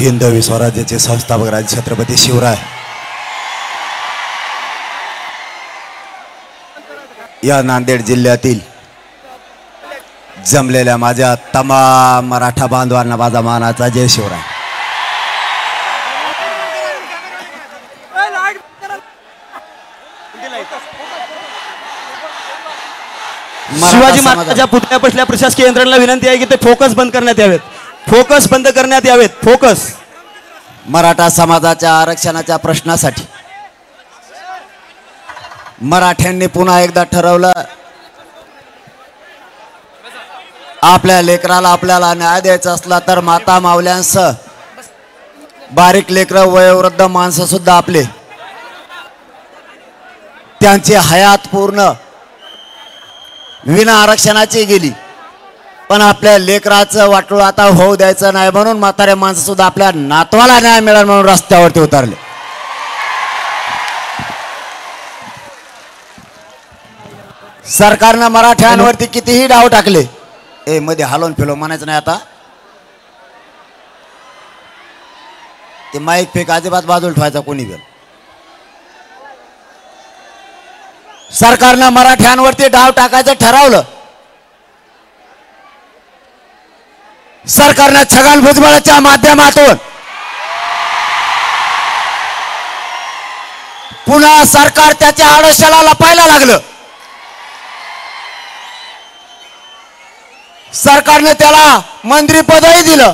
हिंदवी स्वराज्याचे संस्थापक राजे छत्रपती शिवराय या नांदेड जिल्ह्यातील जमलेल्या माझ्या तमाम मराठा बांधवांना माझा मानाचा जय शिवराय। शिवाजी महाराजांच्या पुतळ्या बसल्या प्रशासकीय यंत्रणेला विनंती आहे की ते फोकस बंद करण्यात यावेत, फोकस बंद करण्यात यावेत, फोकस। मराठा समाजाच्या आरक्षणाच्या प्रश्नासाठी मराठ्यांनी पुन्हा एकदा ठरवलं आपल्या लेकराला आपल्याला न्याय द्यायचा असला तर माता मावल्यांसह बारीक लेकरं वयोवृद्ध माणसं सुद्धा आपले त्यांची हयात पूर्ण विना आरक्षणाची गेली, पण आपल्या लेकराचं वाटोळं आता होऊ द्यायचं नाही म्हणून म्हातारे माणसं सुद्धा आपल्या नातवाला न्याय मिळाला म्हणून रस्त्यावरती उतरले। सरकारनं मराठ्यांवरती कितीही डाव टाकले, मध्ये हलवून फिरव म्हणायचं नाही आता, ते माईक फेक अजिबात बाजूला ठेवायचा कोणी पण। सरकारनं मराठ्यांवरती डाव टाकायचं ठरवलं, सरकारनं छगन भुजबळाच्या माध्यमातून पुन्हा सरकार त्याच्या आडोशाला लपायला लागलं। सरकारने त्याला मंत्रिपदही दिलं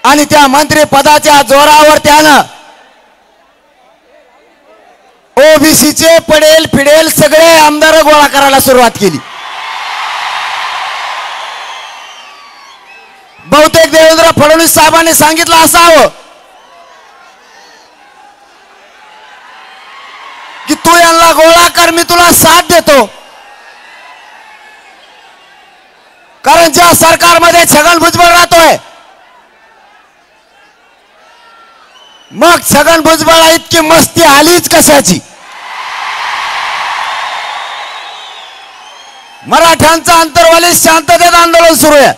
आणि त्या मंत्रिपदाच्या जोरावर त्यानं ओबीसीचे पडेल फिडेल सगळे आमदार गोळा करायला सुरुवात केली। बहुतेक देवेंद्र फडणवीस साहेबांनी सांगितलं असावं की तू यांना गोळा कर, मी तुला साथ देतो, कारण ज्या सरकारमध्ये छगन भुजबळ राहतोय मग छगन भुजबळला इतकी मस्ती आलीच कशाची। मराठ्यांचं अंतर्वाली शांततेत आंदोलन सुरू आहे।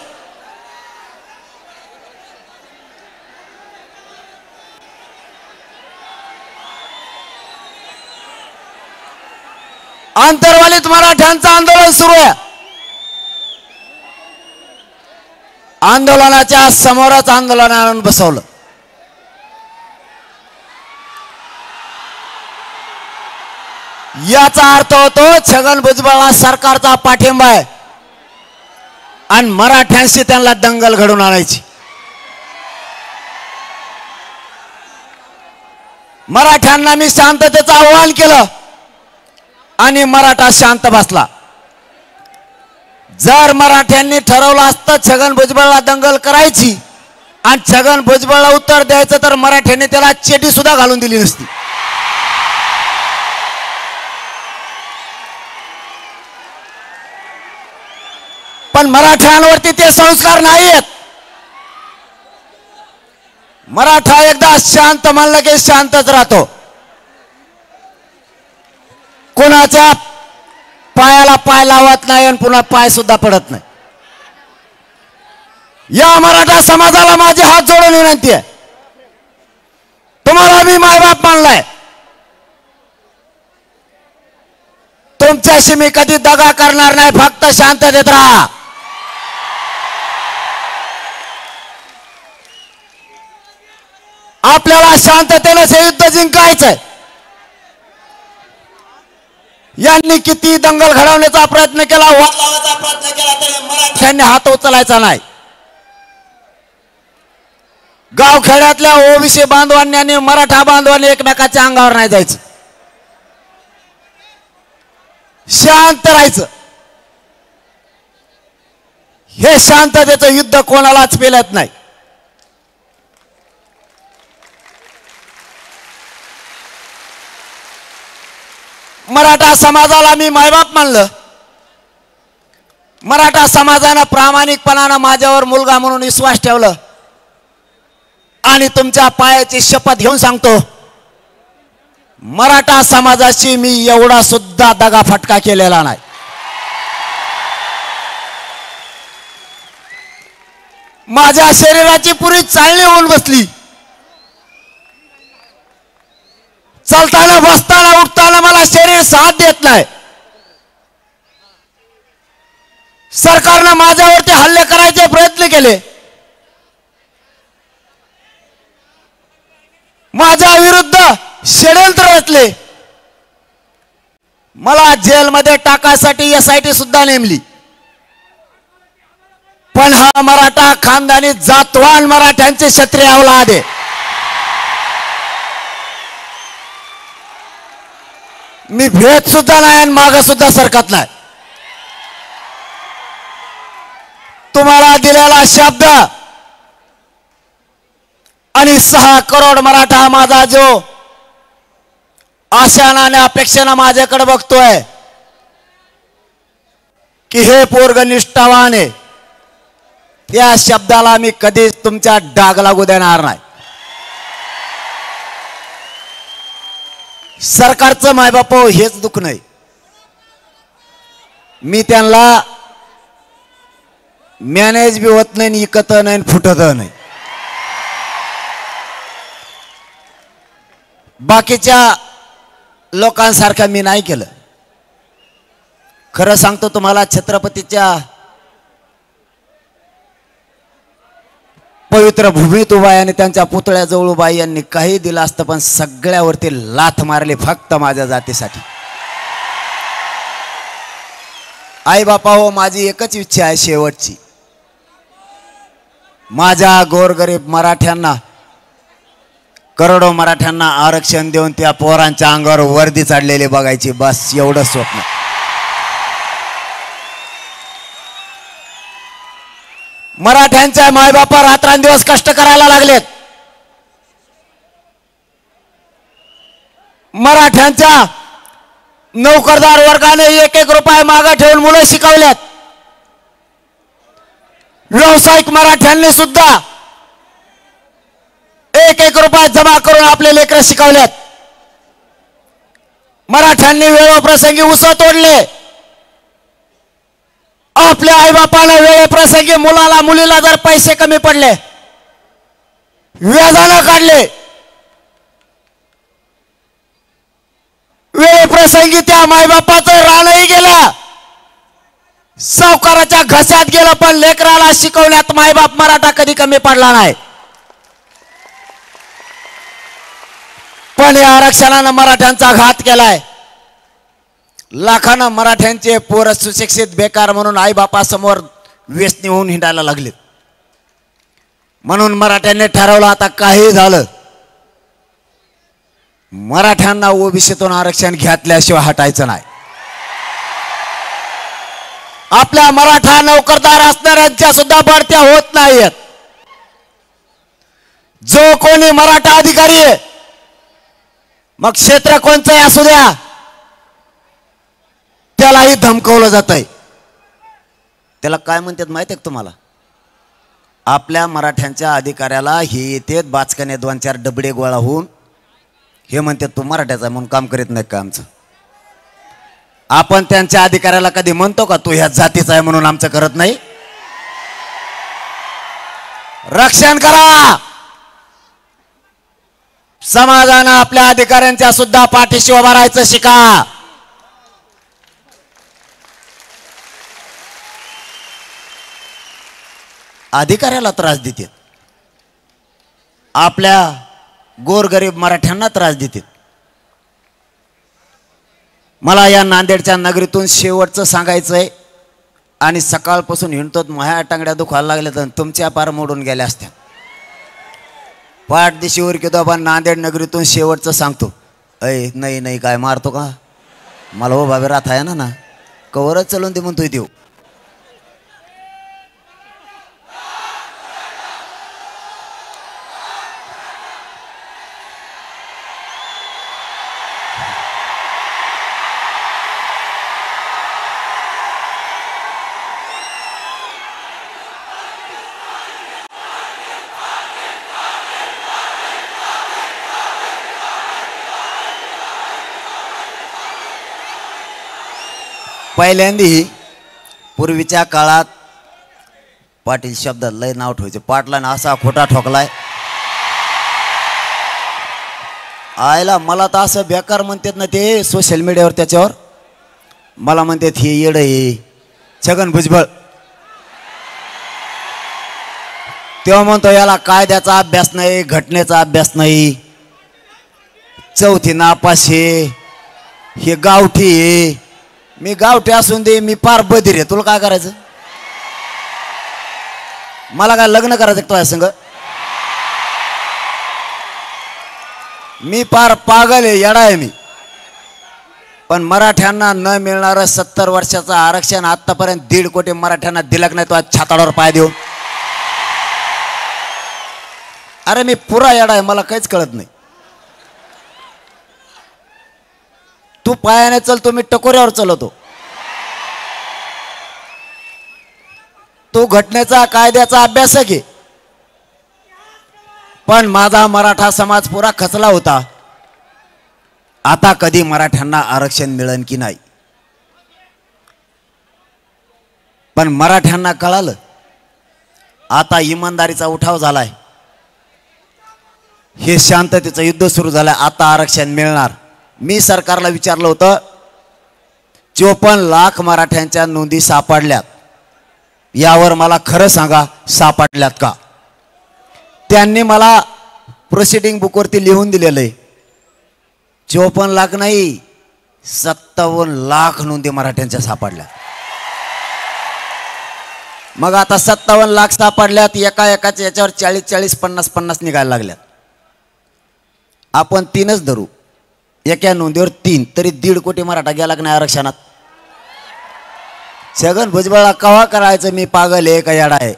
अंतर्वालीत मराठ्यांचं आंदोलन सुरू आहे। आंदोलनाच्या समोरच आंदोलन आणून बसवलं। याचा अर्थ होतो छगन भुजबळ सरकारचा पाठिंबा आहे आणि मराठ्यांशी त्यांना दंगल घडून आणायची। मराठ्यांना मी शांततेचं आवाहन केलं आणि मराठा शांत बसला। जर मराठ्यांनी ठरवलं असतं छगन भुजबळला दंगल करायची आणि छगन भुजबळला उत्तर द्यायचं तर मराठ्यांनी त्याला चेटी सुद्धा घालून दिली नसती। पण मराठ्यांवरती ते संस्कार नाहीत। मराठा एकदा शांत म्हणलं की शांतच राहतो, कोणाच्या पायाला पाय लावत नाही आणि पुन्हा पाय सुद्धा पडत नाही। या मराठा समाजाला माझे हात जोडून विनंती आहे, तुम्हाला मी मायबाप मानलाय, तुमच्याशी मी कधी दगा करणार नाही, फक्त शांततेत राहा। आपल्याला शांततेने हे युद्ध जिंकायचंय। यांनी किती दंगल घडवण्याचा प्रयत्न केला, वाद लावण्याचा प्रयत्न केला तरी मराठ्यांनी हात उचलायचा नाही। गावखेड्यातल्या ओबीसी बांधवांनी आणि मराठा बांधवांनी एकमेकाच्या अंगावर नाही जायचं, शांत राहायचं। हे शांततेचं युद्ध कोणालाच पेलत नाही। मराठा समाजाला मी मायबाप मानलं, मराठा समाजानं प्रामाणिकपणानं माझ्यावर मुलगा म्हणून विश्वास ठेवलं आणि तुमच्या पायाची शपथ घेऊन सांगतो, मराठा समाजाशी मी एवढा सुद्धा दगाफटका केलेला नाही। माझ्या शरीराची पुरी चालणी होऊन बसली. चालताना बसताना उठताना मला शरीर साथ देत नाही. सरकारनं माझ्यावरती हल्ले करायचे प्रयत्न केले. माझ्या विरुद्ध षडयंत्र रचले. मला जेलमध्ये टाकायसाठी SIT सुद्धा नेमली. पण हा मराठा खानदानी जातवान मराठ्यांचे क्षत्रिय औलाद आहे. मी भेट सुद्धा नाही आणि माग सुद्धा सरकत नाही. तुम्हाला दिलेला शब्द आणि 6 करोड मराठा माझा जो आशानं आणि अपेक्षेनं माझ्याकडे बघतोय की हे पोरग निष्ठावान आहे, त्या शब्दाला मी कधीच तुमच्या डाग लागू देणार नाही. सरकारचं मायबाप हेच दुःख नाही. मी त्यांना मॅनेज बी होत नाही, इकत नाही, फुटत नाही. बाकीच्या लोकांसारखं मी नाही केलं. खरं सांगतो तुम्हाला, छत्रपतीच्या पवित्र भूमीत उभा आहे आणि त्यांच्या पुतळ्याजवळ उभा आहे. यांनी काही दिलं असतं पण सगळ्यावरती लाथ मारली फक्त माझ्या जातीसाठी. आई बापा हो, माझी एकच इच्छा आहे शेवटची, माझ्या गोरगरीब मराठ्यांना, करोडो मराठ्यांना आरक्षण देऊन त्या पोरांच्या अंगावर वर्दी चढलेली बघायची, बस एवढं स्वप्न. मराठ्यांच्या मायबापा रात्रंदिवस कष्ट करायला लागलेत. मराठ्यांच्या नोकरदार वर्गाने 1-1 रुपये मागे ठेवून मुलं शिकवल्यात. व्यावसायिक मराठ्यांनी सुद्धा 1-1 रुपये जमा करून आपले लेकरं शिकवल्यात. मराठ्यांनी वेळोप्रसंगी ऊस तोडले. आपल्या आईबापाला वेळेप्रसंगी मुलाला मुलीला जर पैसे कमी पडले व्याजानं काढले. वेळेप्रसंगी त्या मायबापाचं रानही गेलं, सावकाराच्या घशात गेलं, पण लेकराला शिकवण्यात मायबाप मराठा कधी कमी पडला नाही. पण या आरक्षणानं मराठ्यांचा घात केलाय. लाखांना मराठ्यांचे पोर सुशिक्षित बेकार म्हणून आई बापासमोर व्यसनी होऊन हिंडायला लागले. म्हणून मराठ्यांनी ठरवलं आता काही झालं मराठ्यांना ओबीसीतून आरक्षण घेतल्याशिवाय हटायचं नाही. आपल्या मराठा नोकरदार असणाऱ्यांच्या सुद्धा बढत्या होत नाहीत. जो कोणी मराठा अधिकारी आहे, मग क्षेत्र कोणचंही असू द्या, त्यालाही धमकवलं जात आहे. त्याला काय म्हणतात माहिती आहे तुम्हाला? आपल्या मराठ्यांच्या अधिकाऱ्याला हे येते बाचकाने 2-4 डबडे गोळा होऊन हे म्हणतात तू मराठ्याचा म्हणून काम करीत नाही का आमचं. आपण त्यांच्या अधिकाऱ्याला कधी म्हणतो का तू ह्या जातीचा आहे म्हणून आमचं करत नाही? रक्षण करा. समाजानं आपल्या अधिकाऱ्यांच्या सुद्धा पाठीशी उभा राहायचं शिका. अधिकाऱ्याला त्रास देतात, आपल्या गोरगरीब मराठ्यांना त्रास देतात. मला या नांदेडच्या नगरीतून शेवटचं सांगायचंय, आणि सकाळपासून हिंडतो माझ्या टांगड्या दुखायला लागल्या तर तुमच्या पार मोडून गेल्या असत्या. पाठ दिशीवर किंवा आपण नांदेड नगरीतून शेवटचं सांगतो. अय नाही नाही काय मारतो का मला? हो बाबे राथ आहे ना कवरच चलून दे म्हणतोय देऊ. पहिल्यांदी पूर्वीच्या काळात पाटील शब्दात लय नाव ठेवायचे. पाटलाने असा खोटा ठोकलाय. आयला मला तर असं बेकार म्हणतात ना ते सोशल मीडियावर, त्याच्यावर मला म्हणतात हे येड आहे छगन भुजबळ. तेव्हा म्हणतो याला कायद्याचा अभ्यास नाही, घटनेचा अभ्यास नाही, चौथी नापास हे गावठी आहे. मी गावठी असून दे, मी पार बधीर आहे, तुला काय करायचं? मला काय लग्न करायचं तुझ्या संग? मी पार पागल आहे, येडा आहे मी. पण मराठ्यांना न मिळणारं 70 वर्षाचं आरक्षण आतापर्यंत 1.5 कोटी मराठ्यांना दिलक नाही. तो आज छाताडावर पाय देऊन, अरे मी पुरा येडा आहे, मला काहीच कळत नाही. तू पायाने चलतो, मी टकोऱ्यावर चलवतो. तू घटनेचा कायद्याचा अभ्यास घे. पण माझा मराठा समाज पुरा खचला होता. आता कधी मराठ्यांना आरक्षण मिळेल की नाही. पण मराठ्यांना कळालं, आता इमानदारीचा उठाव झालाय, हे शांततेचं युद्ध सुरू झालंय, आता आरक्षण मिळणार. मी सरकारला विचारलं होतं, 54 लाख मराठ्यांच्या नोंदी सापडल्यात, यावर मला खरं सांगा सापडल्यात का? त्यांनी मला प्रोसिडिंग बुकवरती लिहून दिलेलं आहे 54 लाख नाही, 57 लाख नोंदी मराठ्यांच्या सापडल्यात. मग आता 57 लाख सापडल्यात, एका एकाच्या याच्यावर 40-40, 50-50 निघायला लागल्यात. आपण 3च धरू, एका नोंदीवर 3, तरी 1.5 कोटी मराठा गेला की नाही आरक्षणात. छगन भुजबळला कवा करायचं मी पागल आहे का येडा आहे?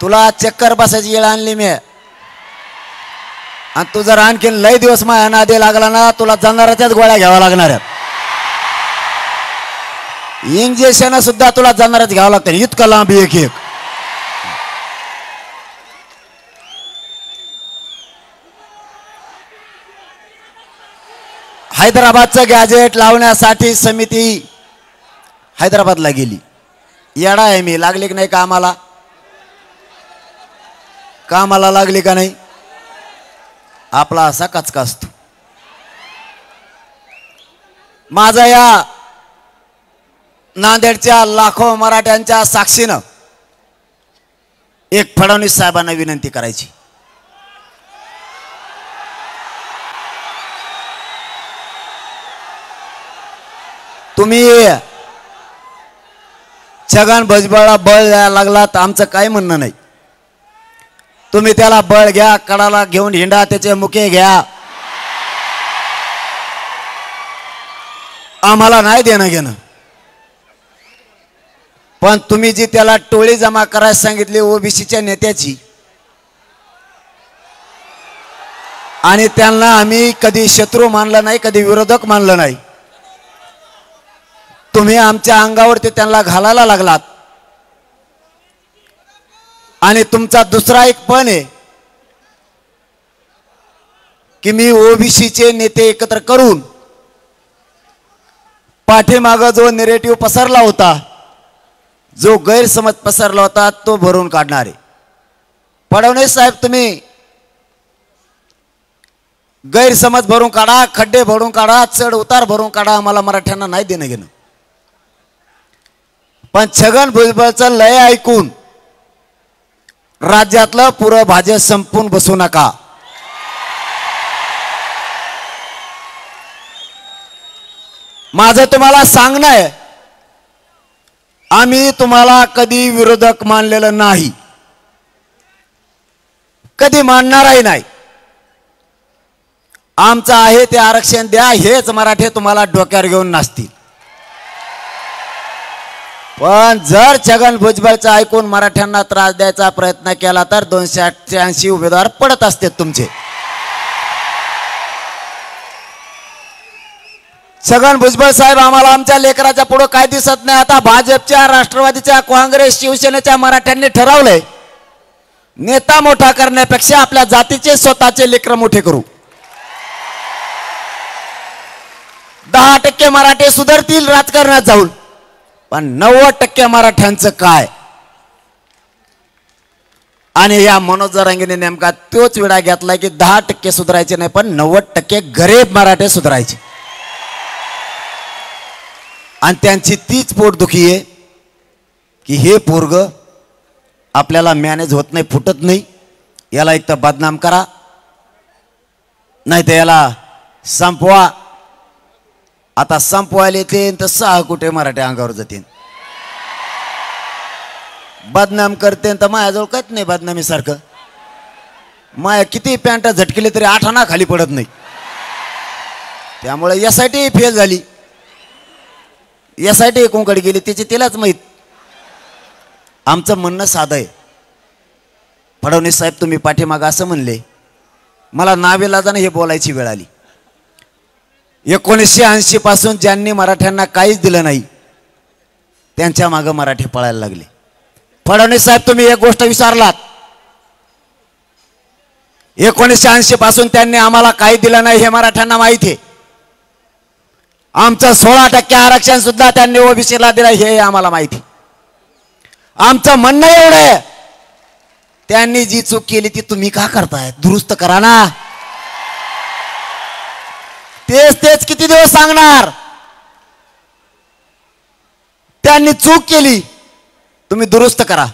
तुला चक्कर बसायची येळ आणली मी. आणि तू जर आणखीन लय दिवस माझ्या नादी लागला ना, तुला जाणाराच्याच गोळ्या घ्याव्या लागणार आहेत. इंजेक्शन सुद्धा तुला जाणारच घ्यावं लागतं, इतकं लांब एक एक. हैदराबादचं गॅजेट लावण्यासाठी समिती हैदराबादला गेली. येडा आहे मी, लागली की नाही कामाला? कामाला लागली का नाही? आपला असा कचका असतो. माझा या नांदेडच्या लाखो मराठ्यांच्या साक्षीनं एक फडणवीस साहेबांना विनंती करायची. तुम्ही छगन भुजबळला बळ द्यायला लागलात, आमचं काही म्हणणं नाही. तुम्ही त्याला बळ घ्या, कडाला घेऊन हिंडा, त्याचे मुके घ्या, आम्हाला नाही देणं घेणं. पण तुम्ही जी त्याला टोळी जमा करायला सांगितली ओबीसीच्या नेत्याची, आणि त्यांना आम्ही कधी शत्रू मानलं नाही, कधी विरोधक मानलं नाही. तुम्ही आमच्या अंगावरती त्यांना घालायला लागलात. आणि तुमचा दुसरा एक पण आहे की मी ओबीसीचे नेते एकत्र करून पाठीमागं जो नेरेटिव्ह पसरला होता, जो गैरसमज पसरला होता, तो भरून काढणार आहे. फडणवीस साहेब, तुम्ही गैरसमज भरून काढा, खड्डे भरून काढा, चढ उतार भरून काढा, आम्हाला मराठ्यांना नाही देणं घेणं. पण छगन भुजबळचं लय ऐकून राज्यातलं पुरं भाजप संपून बसू नका. माझं तुम्हाला सांगणं आहे, आम्ही तुम्हाला कधी विरोधक मानलेलं नाही, कधी मानणारही नाही. आमचं आहे ते आरक्षण द्या, हेच मराठे तुम्हाला डोक्यावर घेऊन नाचतील. पण जर छगन भुजबळचं ऐकून मराठ्यांना त्रास द्यायचा प्रयत्न केला तर 288 उमेदवार पडत असते तुमचे. छगन भुजबळ साहेब, आम्हाला आमच्या लेकराच्या पुढे काय दिसत नाही. आता भाजपच्या, राष्ट्रवादीच्या, काँग्रेस, शिवसेनेच्या मराठ्यांनी ठरवलंय, नेता मोठा करण्यापेक्षा आपल्या जातीचे स्वतःचे लेकर मोठे करू. 10% मराठे सुधारतील राजकारणात जाऊन, पण 90% मराठ्यांचं काय? आणि या मनोज जरांगेने नेमका तोच विडा घेतलाय की 10% सुधारायचे नाही पण 90% गरीब मराठे सुधारायचे. आणि त्यांची तीच पोटदुखी आहे की हे पोरग आपल्याला मॅनेज होत नाही, फुटत नाही, याला एक तर बदनाम करा नाही तर याला संपवा. आता संपवायला येते तर 6 कुठे मराठे अंगावर जातील. बदनाम करते तर माझ्याजवळ काहीच नाही बदनामी सारखं. माया किती पॅन्ट झटकेले तरी 8 आणा खाली पडत नाही. त्यामुळे यासाठी फेल झाली, यासाठी कोणकडे गेली त्याची तिलाच माहीत. आमचं म्हणणं साधं आहे. फडणवीस साहेब तुम्ही पाठीमागं असं म्हणले, मला नाविलाजाने हे बोलायची वेळ आली. 1980 पासून ज्यांनी मराठ्यांना काहीच दिलं नाही त्यांच्या मागं मराठी पळायला लागले. फडणवीस साहेब तुम्ही एक गोष्ट विसरलात. 1980 पासून त्यांनी आम्हाला काही दिलं नाही हे मराठ्यांना माहिती आहे. आमचं 16% आरक्षण सुद्धा त्यांनी ओबीसीला दिलं हे आम्हाला माहिती. आमचं म्हणणं एवढं आहे, त्यांनी जी चूक केली ती तुम्ही का करताय? दुरुस्त करा ना. तेच किती दिवस सांगणार? त्यांनी चूक केली, तुम्ही दुरुस्त करा.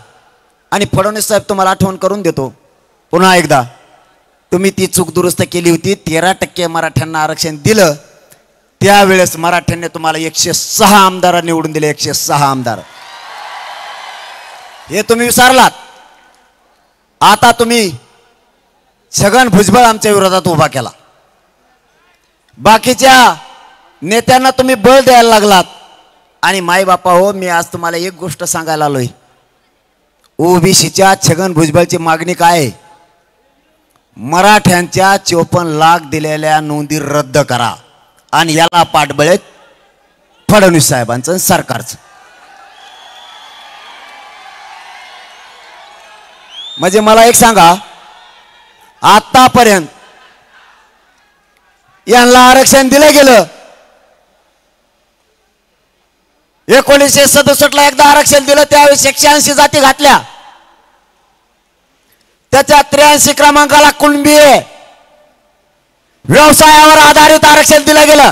आणि फडणवीस साहेब तुम्हाला आठवण करून देतो पुन्हा एकदा, तुम्ही ती चूक दुरुस्त केली होती. 13% मराठ्यांना आरक्षण दिलं त्यावेळेस मराठ्यांनी तुम्हाला 106 आमदार निवडून दिले. 106 आमदार हे तुम्ही विसरलात. आता तुम्ही छगन भुजबळ आमच्या विरोधात उभा केला. बाकीच्या नेत्यांना तुम्ही बळ द्यायला लागलात. आणि माय बापा हो, मी आज तुम्हाला एक गोष्ट सांगायला आलोय. ओबीसीच्या छगन भुजबळची मागणी काय आहे? मराठ्यांच्या 54 लाख दिलेल्या नोंदी रद्द करा. आणि याला पाठबळ आहेत फडणवीस साहेबांचं सरकारचं. म्हणजे मला एक सांगा, आतापर्यंत यांना आरक्षण दिलं गेलं. 1967 ला एकदा आरक्षण दिलं, त्यावेळेस 180 जाती घातल्या. त्याच्या 83 क्रमांकाला कुणबी व्यवसायावर आधारित आरक्षण दिलं गेलं.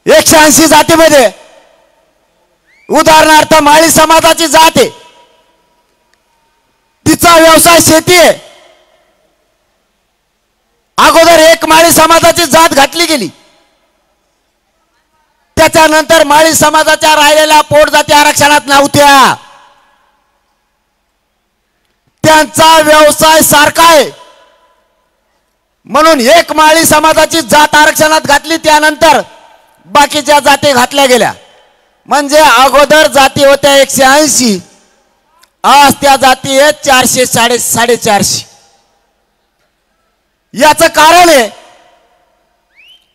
180 जातीमध्ये उदाहरणार्थ माळी समाजाची जात आहे, तिचा व्यवसाय शेती आहे. अगोदर एक माळी समाजाची जात घातली गेली, त्याच्यानंतर माळी समाजाच्या राहिलेल्या पोट जाती आरक्षणात नव्हत्या. त्यांचा व्यवसाय सारखा आहे म्हणून एक माळी समाजाची जात आरक्षणात घातली, त्यानंतर बाकीच्या जाती घातल्या गेल्या. म्हणजे अगोदर जाती होत्या 180, आज त्या जाती आहेत 400 450. याचं कारण आहे,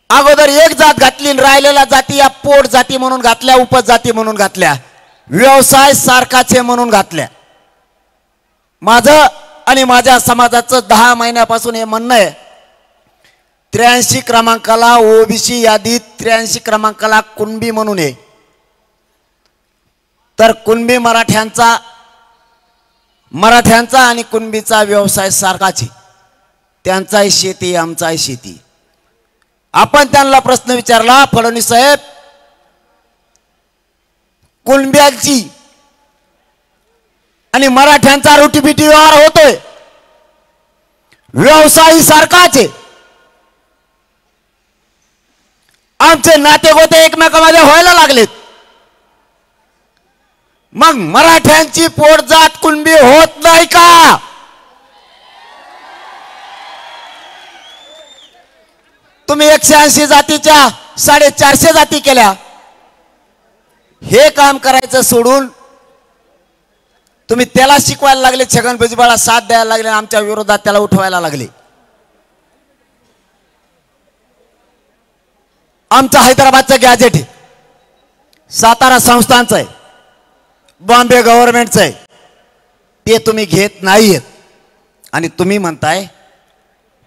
अगोदर एक जात घातली, राहिलेल्या जाती या पोट जाती म्हणून घातल्या, उपजाती म्हणून घातल्या, व्यवसाय सारखाचे म्हणून घातल्या. माझं आणि माझ्या समाजाचं 10 महिन्यापासून हे म्हणणं आहे, 83 क्रमांकाला ओबीसी यादीत 83 क्रमांकाला कुणबी म्हणून आहे. तर कुणबी मराठ्यांचा आणि कुणबीचा व्यवसाय सारखाच आहे. त्यांचाही शेती, आमचाही शेती. आपण त्यांना प्रश्न विचारला, फडणवीस साहेब, कुणब्यांची आणि मराठ्यांचा रोटीपिटी व्यवहार होतोय, व्यवसाय सारखाच आहे, आमचे नातेगोते एकमेकांमध्ये व्हायला लागलेत, मग मराठ्यांची पोटजात कुणबी होत नाही का? तुम्ही 180 जातीच्या 450 जाती केल्या. हे काम करायचं सोडून तुम्ही त्याला शिकवायला लागले, छगन भुजबळला साथ द्यायला लागले, आमच्या विरोधात त्याला उठवायला लागले. आमचं हैदराबादचं गॅजेट आहे, सातारा संस्थांचं आहे, बॉम्बे गव्हर्नमेंटचं आहे, ते तुम्ही घेत नाहीयेत. आणि तुम्ही म्हणताय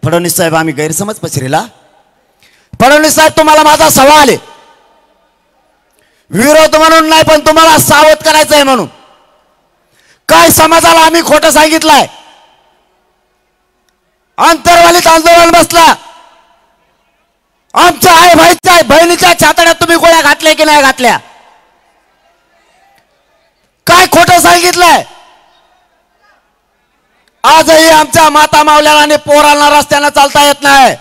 फडणवीस साहेब आम्ही गैरसमज पसरेला. फडणवीस साहेब, तुम्हाला माझा सवाल आहे, विरोध म्हणून नाही पण तुम्हाला सावध करायचं आहे म्हणून. काय समाजाला आम्ही खोटं सांगितलंय? अंतरवालीत आंदोलन बसला, आमच्या आई भाईच्या बहिणीच्या छातड्यात तुम्ही गोळ्या घातल्या की नाही घातल्या? काय खोटं सांगितलंय? आजही आमच्या माता मावल्याला आणि पोरांना रस्त्यानं चालता येत नाही.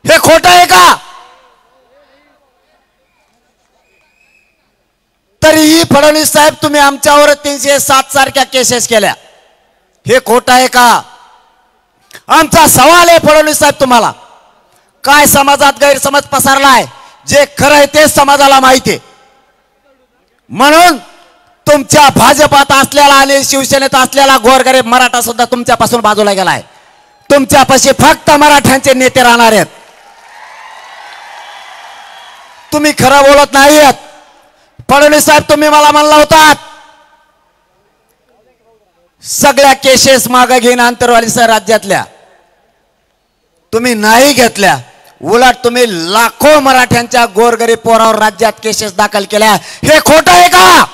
हे खोटं आहे का? तरीही फडणवीस साहेब तुम्ही आमच्यावर 307 सारख्या केसेस केल्या. हे खोटं आहे का? आमचा सवाल आहे फडणवीस साहेब तुम्हाला, काय समाजात गैरसमज पसरलाय? जे खरं आहे तेच समाजाला माहिती आहे. म्हणून तुमच्या भाजपात असलेला आणि शिवसेनेत असलेला गोरगरीब मराठा सुद्धा तुमच्यापासून बाजूला गेलाय. तुमच्यापाशी फक्त मराठ्यांचे नेते राहणार आहेत. तुम्ही खरं बोलत नाहीत. फडणवीस साहेब तुम्ही मला म्हणला होता सगळ्या केसेस मागे घेईन अंतरवाली सर राज्यातल्या, तुम्ही नाही घेतल्या. उलट तुम्ही लाखो मराठ्यांच्या गोरगरीब पोरावर राज्यात केसेस दाखल केल्या. हे खोटं आहे का?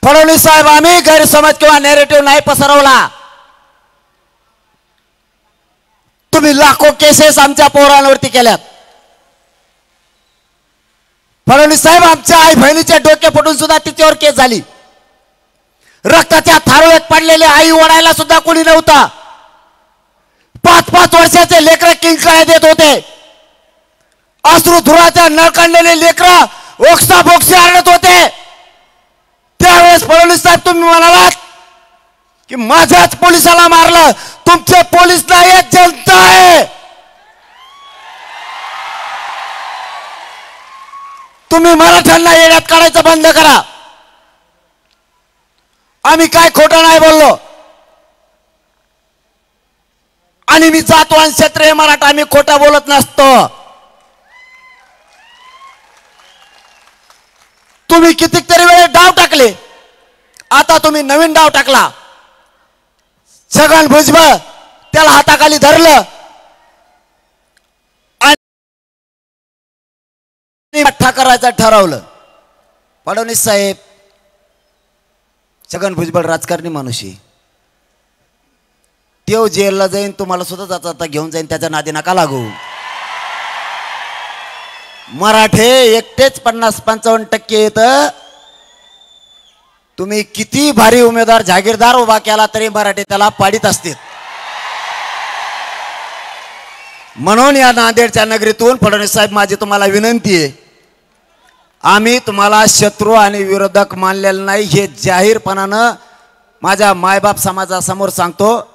फडणवीस साहेब आम्ही गैरसमज किंवा नॅरेटिव्ह नाही पसरवला. तुम्ही लाखो केसेस आमच्या पोरांवरती केल्यात. फडणवीस साहेब आमच्या आई बहिणीचे डोके फुटून सुद्धा तिच्यावर केस झाली. रक्ताच्या थारोळ्यात पडलेले आई ओढायला सुद्धा कोणी नव्हता. 5-5 वर्षाचे लेकरं किंकाळ्या देत होते. अश्रुधुराच्या नळकांडलेले लेकरं ओक्सा बोक्सी आरडत होते. त्यावेळेस फडणवीस साहेब तुम्ही म्हणालात की माझ्याच पोलिसाला मारलं. तुमचे पोलीस नाही, जनता आहे. तुम्ही मराठ्यांना येण्यात काढायचं बंद करा. आम्ही काय खोटं नाही बोललो. आणि मी जातवान क्षेत्रीय मराठा, आम्ही खोटं बोलत नसतो. तुम्ही कितीतरी वेळे डाव टाकले, आता तुम्ही नवीन डाव टाकला. छगन भुजबळ त्याला हाताखाली धरलं आणि मठ्ठा करायचं ठरवलं. फडणवीस साहेब, छगन भुजबळ राजकारणी माणूस आहे. तेव जेलला जाईन, तुम्हाला सुद्धा जाता घेऊन जाईन, त्याच्या नादी नका लागू. मराठे एकटेच 50-55% येत. तुम्ही किती भारी उमेदवार जागीरदार उभा केला तरी मराठे त्याला पाडीत असतील. म्हणून या नांदेडच्या नगरीतून फडणवीस साहेब माझी तुम्हाला विनंती आहे, आम्ही तुम्हाला शत्रू आणि विरोधक मानलेलं नाही. हे जाहीरपणानं माझ्या मायबाप समाजासमोर सांगतो.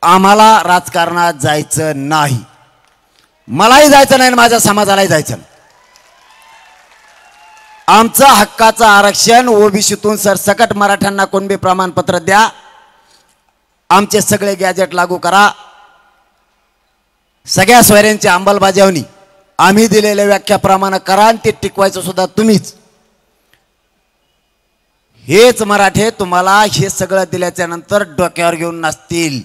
आम्हाला राजकारणात जायचं नाही. मलाही जायचं नाही, माझ्या समाजालाही जायचं नाही. आमचं हक्काचं आरक्षण ओबीसीतून सरसकट मराठ्यांना कुणबी प्रमाणपत्र द्या. आमचे सगळे गॅजेट लागू करा. सगळ्या सोयऱ्यांची अंमलबजावणी आम्ही दिलेल्या व्याख्याप्रमाणे करा आणि ते टिकवायचं सुद्धा तुम्हीच. हेच मराठे तुम्हाला हे सगळं दिल्याच्या नंतर डोक्यावर घेऊन नसतील.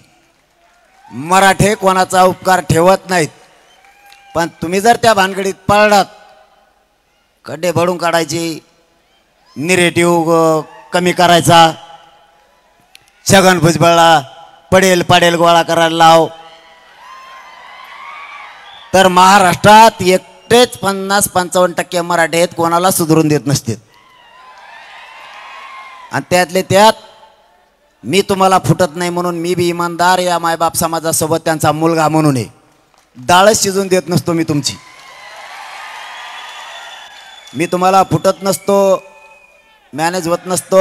मराठे कोणाचा उपकार ठेवत नाहीत. पण तुम्ही जर त्या भानगडीत पडलात, खड्डे भरून काढायचे, निरेटिव्ह कमी करायचा, छगन भुजबळला पडेल पाडेल गोळा करायला लाव, तर महाराष्ट्रात एकटेच 50-55% मराठे आहेत, कोणाला सुधरून देत नसते. आणि त्यातले त्यात मी तुम्हाला फुटत नाही म्हणून मी बी इमानदार या मायबाप समाजासोबत त्यांचा मुलगा म्हणून आहे. डाळच शिजून देत नसतो मी तुमची. मी तुम्हाला फुटत नसतो, मॅनेज होत नसतो,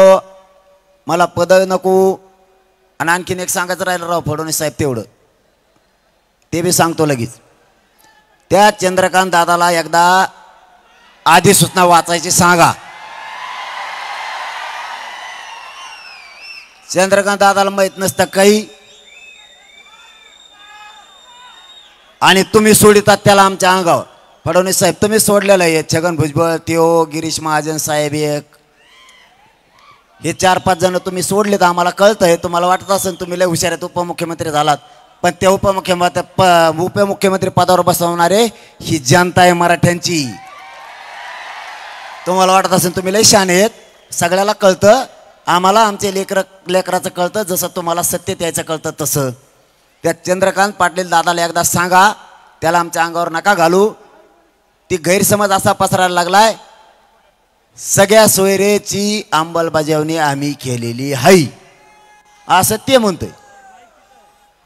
मला पद नको. आणि आणखीन एक सांगायचं राहिलं राव फडणवीस साहेब, तेवढं ते बी सांगतो लगेच. त्या चंद्रकांत दादाला एकदा अधिसूचना वाचायची सांगा. चंद्रकांत दादाला माहित नसतं काही, आणि तुम्ही सोडितात त्याला आमच्या अंगावर. फडणवीस साहेब तुम्ही सोडलेलं आहे. छगन भुजबळ, त्यो गिरीश महाजन साहेब, एक हे 4-5 जण तुम्ही सोडलेत. आम्हाला कळतं आहे. तुम्हाला वाटत असेल तुम्ही लय हुशार आहेत, उपमुख्यमंत्री झालात. पण त्या उपमुख्यमंत्री पदावर बसवणारे ही जनता आहे मराठ्यांची. तुम्हाला वाटत असेल तुम्ही लय शहाणे आहेत, सगळ्याला कळतं. आम्हाला आमचे लेकराचं कळतं, जसं तुम्हाला सत्य यायचं कळतं तसं. त्या चंद्रकांत पाटील दादाला एकदा सांगा, त्याला आमच्या अंगावर नका घालू. ती गैरसमज असा पसरायला लागलाय, सगळ्या सोयरेची अंमलबजावणी आम्ही केलेली आहे असं ते म्हणतोय.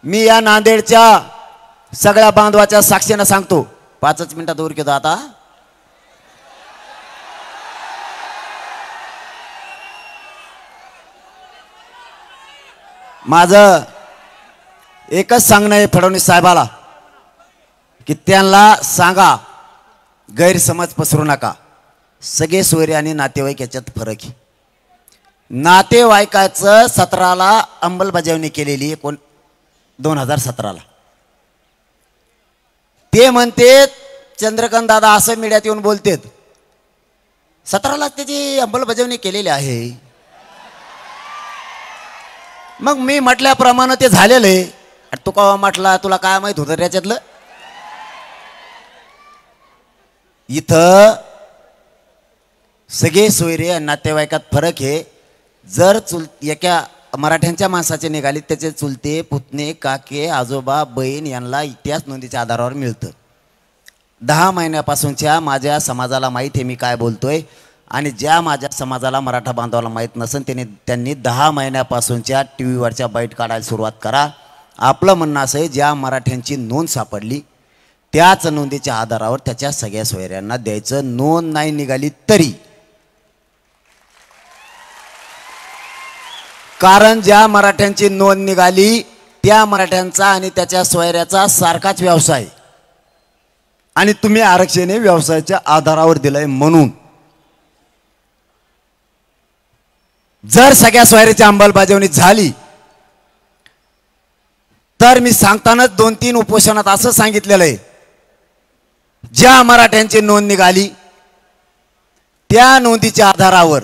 मी या नांदेडच्या सगळ्या बांधवाच्या साक्षीनं सांगतो. 5 मिनिटात उर घेतो आता. माझं एकच सांगणं आहे फडणवीस साहेबाला, की त्यांना सांगा गैरसमज पसरू नका. सगळे सोयरे आणि नातेवाईक याच्यात फरक आहे. नातेवाईकाचं 17ला अंमलबजावणी केलेली 2017ला. ते म्हणते चंद्रकांत दादा असं मीडियात येऊन बोलतेत 17ला त्याची अंमलबजावणी केलेली आहे. मग मी म्हटल्याप्रमाणे ते झालेलं आहे. तू का म्हटला, तुला काय माहित होतं त्याच्यातलं? इथं सगळे सोयरे आणि नातेवाईकात फरक आहे. जर एका मराठ्यांच्या माणसाचे निघाले, त्याचे चुलते पुतणे काके आजोबा बहीण यांना इतिहास नोंदीच्या आधारावर मिळतं. 10 महिन्यापासूनच्या माझ्या समाजाला माहीत आहे मी काय बोलतोय. आणि ज्या माझ्या समाजाला मराठा बांधवाला माहीत नसेल त्यांनी 10 महिन्यापासूनच्या TV वरच्या बाईट काढायला सुरुवात करा. आपलं म्हणणं असं आहे, ज्या मराठ्यांची नोंद सापडली त्याच नोंदीच्या आधारावर त्याच्या सगळ्या सोयऱ्यांना द्यायचं. नोंद नाही निघाली तरी, कारण ज्या मराठ्यांची नोंद निघाली त्या मराठ्यांचा आणि त्याच्या सोयऱ्याचा सारखाच व्यवसाय, आणि तुम्ही आरक्षण व्यवसायाच्या आधारावर दिलंय. म्हणून जर सगळ्या सोयऱ्याची अंमलबजावणी झाली तर मी सांगतानाच 2-3 उपोषणात असं सांगितलेलं आहे, ज्या मराठ्यांची नोंद निघाली त्या नोंदीच्या आधारावर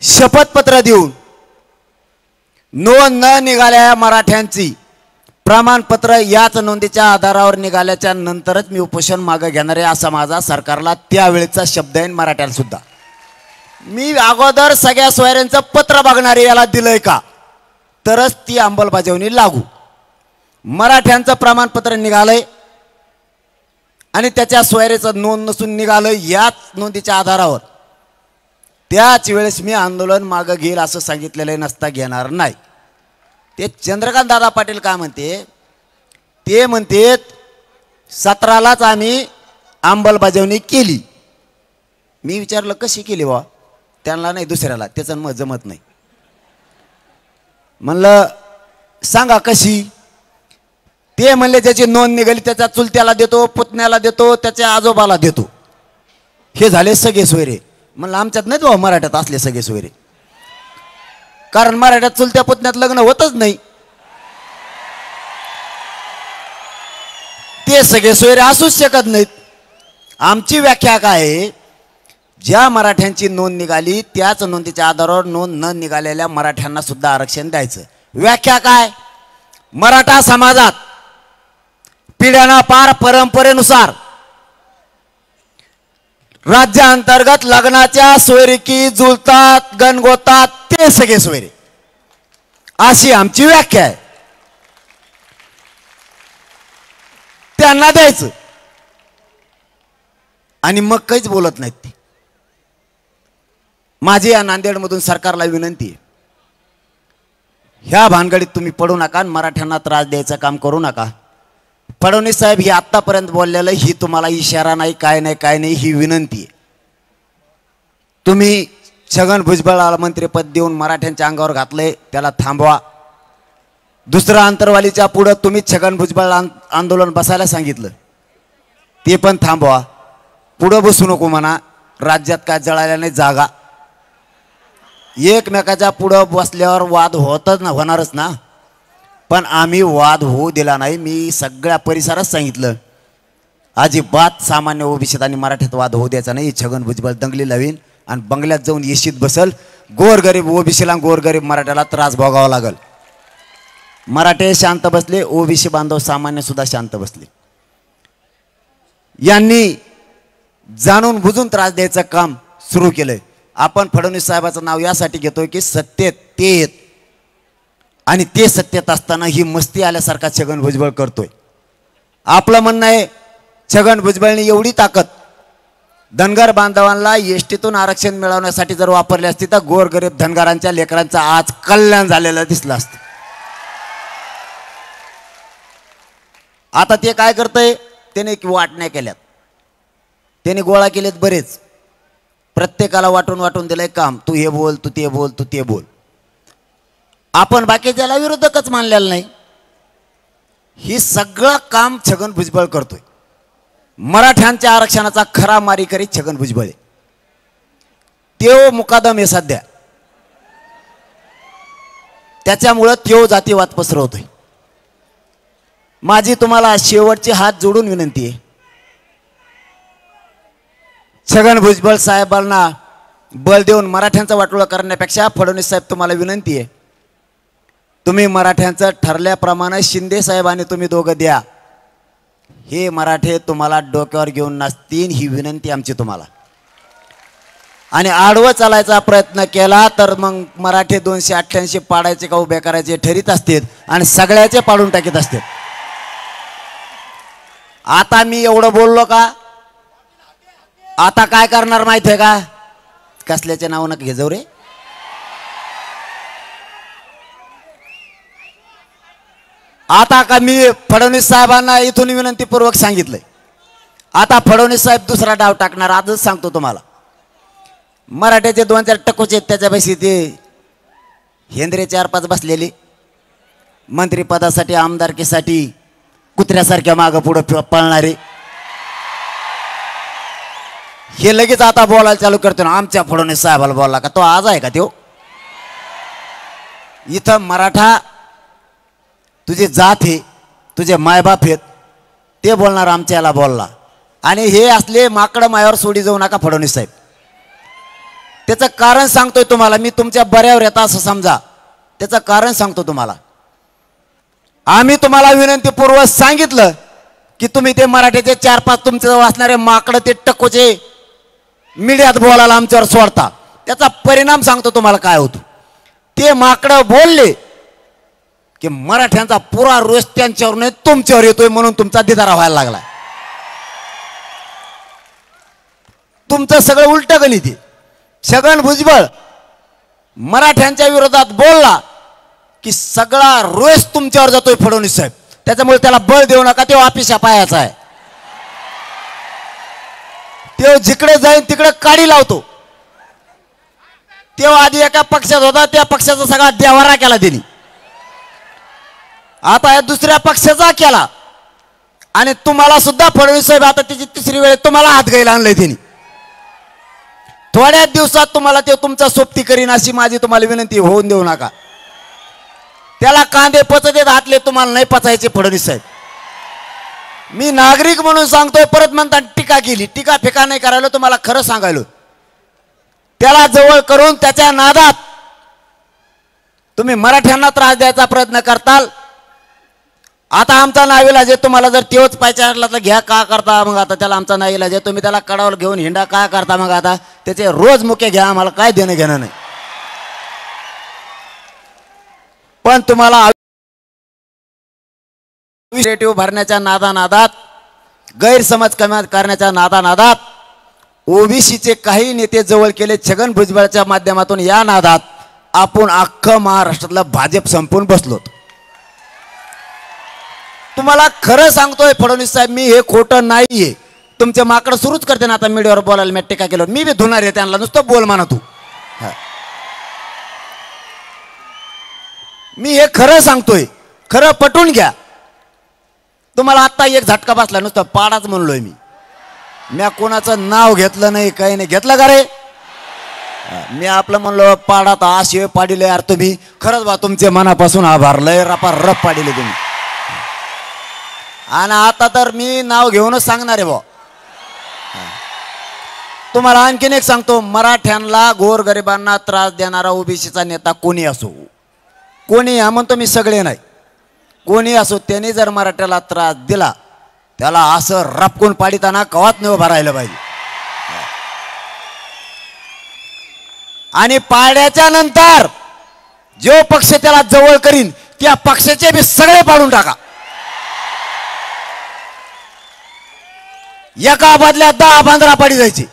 शपथपत्र देऊन नोंद न निघाल्या मराठ्यांची प्रमाणपत्र याच नोंदीच्या आधारावर निघाल्याच्या नंतरच मी उपोषण मागे घेणार आहे, असा माझा सरकारला त्यावेळेचा शब्द आहे. मराठ्याला सुद्धा मी अगोदर सगळ्या सोयऱ्यांचं पत्र बघणारे याला दिलंय का, तरच ती अंमलबजावणी लागू. मराठ्यांचं प्रमाणपत्र निघालंय आणि त्याच्या सोयऱ्याचं नोंद नसून निघालं याच नोंदीच्या आधारावर, त्याच वेळेस मी आंदोलन मागं घेईल असं सांगितलेलं नसता घेणार नाही. ते चंद्रकांत दादा पाटील काय म्हणते, ते म्हणतेत 17लाच आम्ही अंमलबजावणी केली. मी विचारलं कशी केली बा, त्यांना नाही दुसऱ्याला, त्याचं मग जमत नाही. म्हणलं सांगा कशी. ते म्हणले ज्याची नोंद निघाली त्याच्या चुलत्याला देतो, पुतण्याला देतो, त्याच्या आजोबाला देतो. हे झाले सगळे सोयरे. म्हणलं आमच्यात नाहीत भाऊ मराठ्यात असले सगळे सोयरे, कारण मराठ्यात चुलत्या पुतण्यात लग्न होतच नाही. ते सगळे सोयरे असूच शकत नाहीत. आमची व्याख्या काय आहे, ज्या मराठ्यांची नोंद निघाली त्याच नोंदीच्या आधारावर नोंद न निघालेल्या मराठ्यांना सुद्धा आरक्षण द्यायचं. व्याख्या काय, मराठा समाजात पिढ्याना पार परंपरेनुसार राज्यांतर्गत लग्नाच्या सोयरीकी जुळतात गणगोतात ते सगळे सोयरे, अशी आमची व्याख्या आहे. त्यांना द्यायचं आणि मग काहीच बोलत नाहीत ते. माझी या नांदेडमधून सरकारला विनंती आहे, ह्या भानगडीत तुम्ही पडू नका, मराठ्यांना त्रास द्यायचं काम करू नका. फडणवीस साहेब ही आतापर्यंत बोललेलं ही तुम्हाला इशारा नाही, काय नाही, ही विनंती आहे. तुम्ही छगन भुजबळाला मंत्रिपद देऊन मराठ्यांच्या अंगावर घातलंय, त्याला थांबवा. दुसरं अंतरवालीच्या पुढं तुम्ही छगन भुजबळ आंदोलन बसायला सांगितलं, ते पण थांबवा. पुढं बसू नको म्हणा, राज्यात काय जळायला नाही जागा. एकमेकाच्या पुढं बसल्यावर वाद होणारच ना, पण आम्ही वाद होऊ दिला नाही. मी सगळ्या परिसरात सांगितलं, अजिबात सामान्य ओबीसीत आणि मराठीत वाद होऊ द्यायचा नाही. छगन भुजबळ दंगली लावीन आणि बंगल्यात जाऊन येशीत बसल. गोरगरीब ओबीसीला गोरगरीब मराठ्याला त्रास भोगावा लागल. मराठे शांत बसले, ओबीसी बांधव सामान्य सुद्धा शांत बसले. यांनी जाणून बुजून त्रास द्यायचं काम सुरू केलंय. आपण फडणवीस साहेबाचं नाव यासाठी घेतोय की सत्तेत ते येत आणि ते सत्तेत असताना ही मस्ती आल्यासारखा छगन भुजबळ करतोय. आपलं म्हणणं आहे छगन भुजबळने एवढी ताकद धनगर बांधवांना एसटीतून आरक्षण मिळवण्यासाठी जर वापरली असती तर गोरगरीब धनगरांच्या लेकरांचं आज कल्याण झालेलं दिसलं असतं. आता ते काय करतंय, त्याने वाटण्या केल्यात, त्याने गोळा केलेत बरेच, प्रत्येकाला वाटून वाटून दिलंय काम. तू हे बोल, तू ते बोल, तू ते बोल. आपण बाकीच्याला विरोधकच मानलेलं नाही. ही सगळं काम छगन भुजबळ करतोय. मराठ्यांच्या आरक्षणाचा खरा मारीकरी छगन भुजबळ आहे. त्यो मुकादम आहे सध्या, त्याच्यामुळं त्यो जातीवाद पसरवतोय. माझी तुम्हाला शेवटची हात जोडून विनंती आहे, छगन भुजबळ साहेबांना बळ देऊन मराठ्यांचं वाटोळं करण्यापेक्षा फडणवीस साहेब तुम्हाला विनंती आहे, तुम्ही मराठ्यांचं ठरल्याप्रमाणे शिंदे साहेब आणि तुम्ही दोघं द्या. हे मराठे तुम्हाला डोक्यावर घेऊन नसतील, ही विनंती आमची तुम्हाला. आणि आडवं चालायचा प्रयत्न केला तर मग मराठे 288 पाडायचे का उभे करायचे ठरीत असतील आणि सगळ्याचे पाडून टाकीत असतील. आता मी एवढं बोललो का, आता काय करणार माहिती आहे का, कसल्याचे नाव नका घेजो रे. आता का मी फडणवीस साहेबांना इथून विनंतीपूर्वक सांगितलंय, आता फडणवीस साहेब दुसरा डाव टाकणार. आजच सांगतो तुम्हाला, मराठ्याचे 2-4 टकोचे त्याच्यापाशी ते हेंद्रे 4-5 बसलेले मंत्रिपदासाठी आमदारकीसाठी कुत्र्यासारख्या मागं पुढं पळणारे, हे लगेच आता बोलायला चालू करतो ना. आमच्या फडणवीस साहेबाला बोलला का, तो आज आहे का त्यो? इथं मराठा तुझे जात हे, तुझे मायबाप आहेत, ते बोलणार आमच्या याला बोलला. आणि हे असले माकडं मायावर सोडी जाऊ नका फडणवीस साहेब. त्याचं कारण सांगतोय तुम्हाला मी, तुमच्या बऱ्यावर येता असं समजा, त्याचं कारण सांगतो तुम्हाला. आम्ही तुम्हाला विनंतीपूर्वक सांगितलं की तुम्ही ते मराठीचे 4-5 तुमच्याजवळ असणारे माकडं ते टकोचे मीडियात बोलायला आमच्यावर सोडता. त्याचा परिणाम सांगतो तुम्हाला काय होतो. ते माकडं बोलले की मराठ्यांचा पुरा रोष त्यांच्यावर नाही तुमच्यावर येतोय, म्हणून तुमचा दिदारा व्हायला लागला. तुमचं सगळं उलट गणित आहे. छगन भुजबळ मराठ्यांच्या विरोधात बोलला की सगळा रोष तुमच्यावर जातोय फडणवीस साहेब. त्याच्यामुळे त्याला बळ देऊ नका, तो ऑफिसा पायाचा आहे. तो जिकडे जाईल तिकडे काडी लावतो. तो आधी एका पक्षात होता, त्या पक्षाचा सगळा देवारा केला त्यांनी, आता या दुसऱ्या पक्षाचा केला. आणि तुम्हाला सुद्धा फडणवीस साहेब आता त्याची 3री वेळ तुम्हाला हात घ्यायला आणलंय त्यांनी. थोड्या दिवसात तुम्हाला ते तुमचा सोबती करीन, अशी माझी तुम्हाला विनंती, होऊन देऊ नका. त्याला कांदे पचत हातले, तुम्हाला नाही पचायचे फडणवीस साहेब. मी नागरिक म्हणून सांगतोय, परत म्हणता टीका केली. टीका फेका नाही करायला, तुम्हाला खरं सांगायलो. त्याला जवळ करून त्याच्या नादात तुम्ही मराठ्यांना त्रास द्यायचा प्रयत्न करताल. आता आमचा नाईलाज आहे, तुम्हाला जर तेच पायचारला तर घ्या, का करता मग आता त्याला आमचा नाईलाज आहे. तुम्ही त्याला कडावर घेऊन हिंडा, काय करता मग आता त्याचे रोज मुके घ्या, आम्हाला काय देणं घेणं नाही. पण तुम्हाला भरण्याच्या नादानादात, गैरसमज करण्याच्या नादानादात ओबीसीचे काही नेते जवळ केले छगन भुजबळच्या माध्यमातून. या नादात आपण अख्खं महाराष्ट्रातलं भाजप संपून बसलो. तुम्हाला खरं सांगतोय फडणवीस साहेब, मी हे खोटं नाहीये. तुमचे माकडं सुरूच करते ना आता मीडियावर बोलायला. मी टीका केलं, मी बी धुणार आहे त्यांना, नुसतं बोल म्हणा तू. मी हे खरं सांगतोय, खरं पटवून घ्या. तुम्हाला आत्ता एक झटका बसला, नुसतं पाडाच म्हणलोय मी. मी कोणाचं नाव घेतलं नाही, काही नाही घेतलं का रे. मी आपलं म्हणलो पाडात आशे पाडिले. यार तुम्ही खरंच बा, तुमचे मनापासून आभार, लय रपा रप पाडिले तुम्ही. आणि आता तर मी नाव घेऊनच सांगणार आहे बा. तुम्हाला आणखीन एक सांगतो, मराठ्यांना गोरगरिबांना त्रास देणारा ओबीसीचा नेता कोणी असो, कोणी, हा म्हणतो मी सगळे नाही, कोणी असो, त्यांनी जर मराठ्याला त्रास दिला त्याला असं रपकून पाडिताना कवात नाही उभा राहिलं पाहिजे. आणि पाड्याच्या नंतर जो पक्ष त्याला जवळ करीन त्या पक्षाचे बी सगळे पाडून टाका. एका बदल्यात 10-15 पाडी जायची.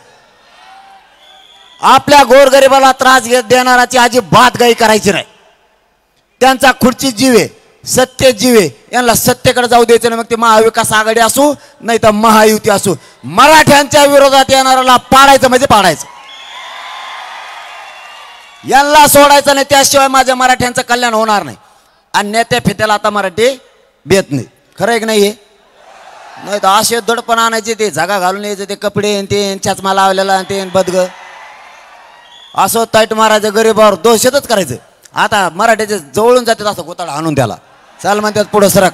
आपल्या गोरगरिबाला त्रास देणाराची अजिबात गाई करायची नाही. त्यांचा खुर्ची जीव आहे, सत्य जीव आहे. यांना सत्तेकडे जाऊ द्यायचं नाही. मग ते महाविकास आघाडी असू नाही तर महायुती असू, मराठ्यांच्या विरोधात येणाऱ्याला पाडायचं म्हणजे पाडायचं. यांना सोडायचं नाही, त्याशिवाय माझ्या मराठ्यांचं कल्याण होणार नाही. आणि नेत्या फित्याला आता मराठी बेत नाही. खरं एक नाही आहे. नाही तर असे दडपण आणायचे, ते जागा घालून यायचे, ते कपडे ते चष्मा लावलेला ते बदग असं ताईट मारायचं, गरीबावर दोषतच करायचं. आता मराठ्याचे जवळून जातात असं गोताडा आणून त्याला चाल म्हणतात पुढं सरक.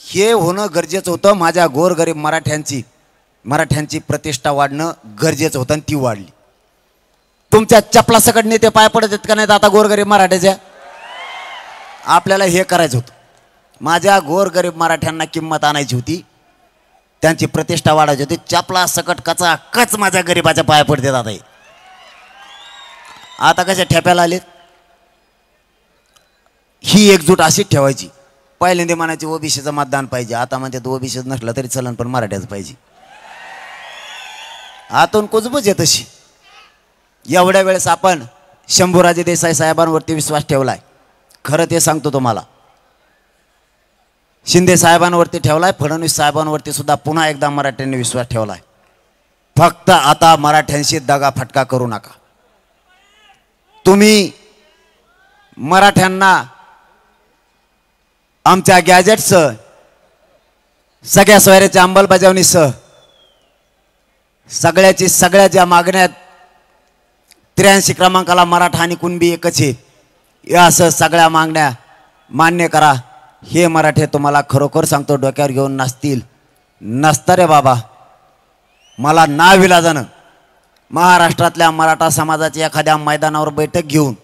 हे होणं गरजेचं होतं. माझ्या गोरगरीब मराठ्यांची प्रतिष्ठा वाढणं गरजेचं होतं आणि ती वाढली. तुमच्या चपला सकट नेते पाय पडत आहेत का नाहीत आता गोरगरीब मराठ्याच्या? आपल्याला हे करायचं होतं. माझ्या गोरगरीब मराठ्यांना किंमत आणायची होती, त्यांची प्रतिष्ठा वाढायची होती. चपला सकट कचा कच माझ्या गरीबाच्या पाया पडते आता. आता कशा ठेप्याला आलेत. ही एकजूट अशीच ठेवायची. पहिल्यांदा म्हणायची ओबीसीचं मतदान पाहिजे, आता म्हणतात ओबीसीच नसलं तरी चलन पण मराठ्याच पाहिजे. आतून कुजबूज आहे तशी. एवढ्या वेळेस आपण शंभूराजे देसाई साहेबांवरती विश्वास ठेवलाय. खरं ते सांगतो तुम्हाला. शिंदे साहेबांवरती ठेवलाय, फडणवीस साहेबांवरती सुद्धा पुन्हा एकदा मराठ्यांनी विश्वास ठेवलाय. फक्त आता मराठ्यांशी दगा फटका करू नका. तुम्ही मराठ्यांना आमच्या गॅजेटसह सगळ्या सोयऱ्याच्या अंमलबजावणीसह सगळ्या ज्या मागण्यात 83 क्रमांकाला मराठा आणि कुणबी एकच आहे, या असं सगळ्या मागण्या मान्य करा. हे मराठे तुम्हाला खरोखर सांगतो डोक्यावर घेऊन नाचतील. नसतं रे बाबा. मला नाविलाजानं महाराष्ट्रातल्या मराठा समाजाची एखाद्या मैदानावर बैठक घेऊन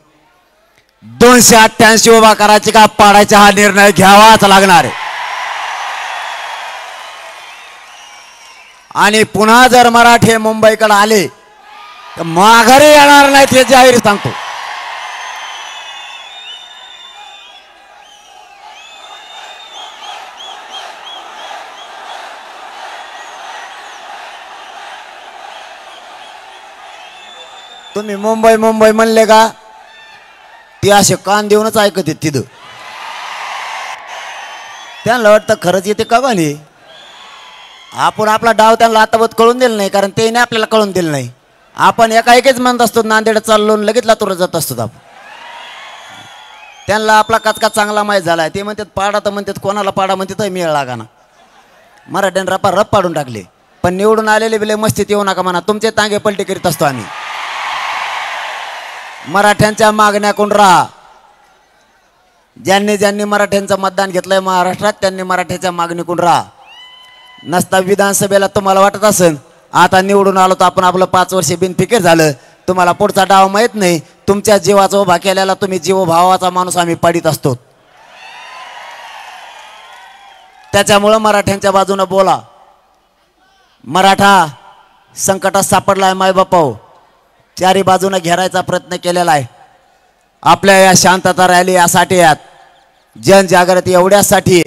288 उभा करायची का पाडायचा हा निर्णय घ्यावाच लागणार आहे. आणि पुन्हा जर मराठे मुंबईकडे आले तर माघारी येणार नाहीत हे जाहीर सांगतो. तुम्ही मुंबई म्हणले का ते असे कान देऊनच ऐकत आहेत तिथं. त्यांना वाटतं खरंच येते का गाणी. आपण आपला डाव त्यांना आताबत कळून दिलं नाही, कारण ते आपल्याला कळून दिलं नाही. आपण एकाएकीच म्हणत असतो नांदेड चाललो लगेच लातूर जात असतो आपण. त्यांना आपला कचका चांगला माहीत झालाय. ते म्हणतात पाडा तर म्हणतात, कोणाला पाडा म्हणतात मिळ लागाना. मराठ्यानं रप पाडून टाकले. पण निवडून आलेले बिले मस्तीत येऊ नका म्हणा. तुमचे तांगे पलटी करीत असतो आम्ही. मराठ्यांच्या मागण्याकडून राहा. ज्यांनी मराठ्यांचं मतदान घेतलंय महाराष्ट्रात त्यांनी मराठ्याच्या मागणीकडून राहा. नसता विधानसभेला तुम्हाला वाटत असेल आता निवडून आलो तर आपण आपलं 5 वर्ष बिनफिकीर झालं. तुम्हाला पुढचा डाव माहीत नाही. तुमच्या जीवाचा उभा केलेला तुम्ही जीवभावाचा माणूस आम्ही पाडीत असतो. त्याच्यामुळं मराठ्यांच्या बाजूने बोला. मराठा संकटात सापडलाय मायबापाओ. चारी बाजूने घेरायचा प्रयत्न केलेला आहे. आपल्या या शांतता रॅली यासाठी यात जनजागृती एवढ्यासाठी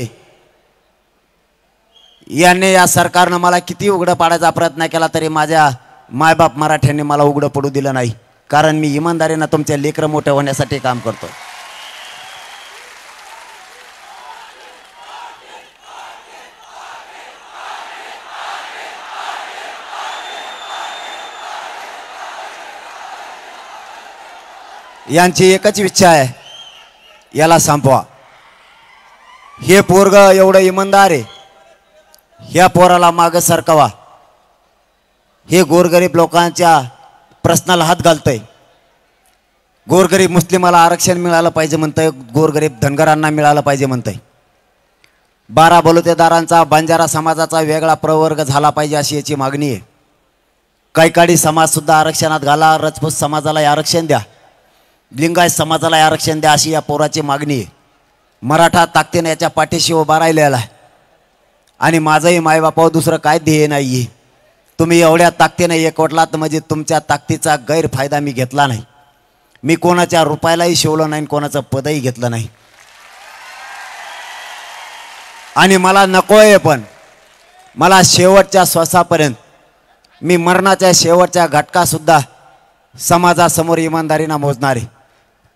यांनी या सरकारनं मला किती उघडं पाडायचा प्रयत्न केला तरी माझ्या मायबाप मराठ्यांनी मला उघडं पडू दिलं नाही. कारण मी इमानदारीनं तुमच्या लेकरं मोठे होण्यासाठी काम करतो. यांची एकच इच्छा आहे, याला संपवा. हे पोरग एवढं इमानदार आहे, ह्या पोराला मागं सरकवा. हे गोरगरीब लोकांच्या प्रश्नाला हात घालतंय. गोरगरीब मुस्लिमाला आरक्षण मिळालं पाहिजे म्हणतंय, गोरगरीब धनगरांना मिळालं पाहिजे म्हणतंय. 12 बलुतेदारांचा बंजारा समाजाचा वेगळा प्रवर्ग झाला पाहिजे अशी याची मागणी आहे. कैकाडी समाज सुद्धा आरक्षणात घाला, राजपूत समाजाला आरक्षण द्या, लिंगायत समाजाला आरक्षण द्या अशी या पोराची मागणी आहे. मराठा ताकदीने याच्या पाठीशी उभा राहिलेला आहे. आणि माझंही मायबापावर दुसरं काय ध्येय नाहीये. तुम्ही एवढ्या ताकदीने एकवटलात म्हणजे तुमच्या ताकदीचा गैरफायदा मी घेतला नाही. मी कोणाच्या रुपयालाही शिवलो नाही, कोणाचं पदही घेतलं नाही. आणि मला नकोय, पण मला शेवटच्या श्वासापर्यंत, मी मरणाच्या शेवटच्या घटकासुद्धा समाजासमोर इमानदारीनं मोजणार आहे.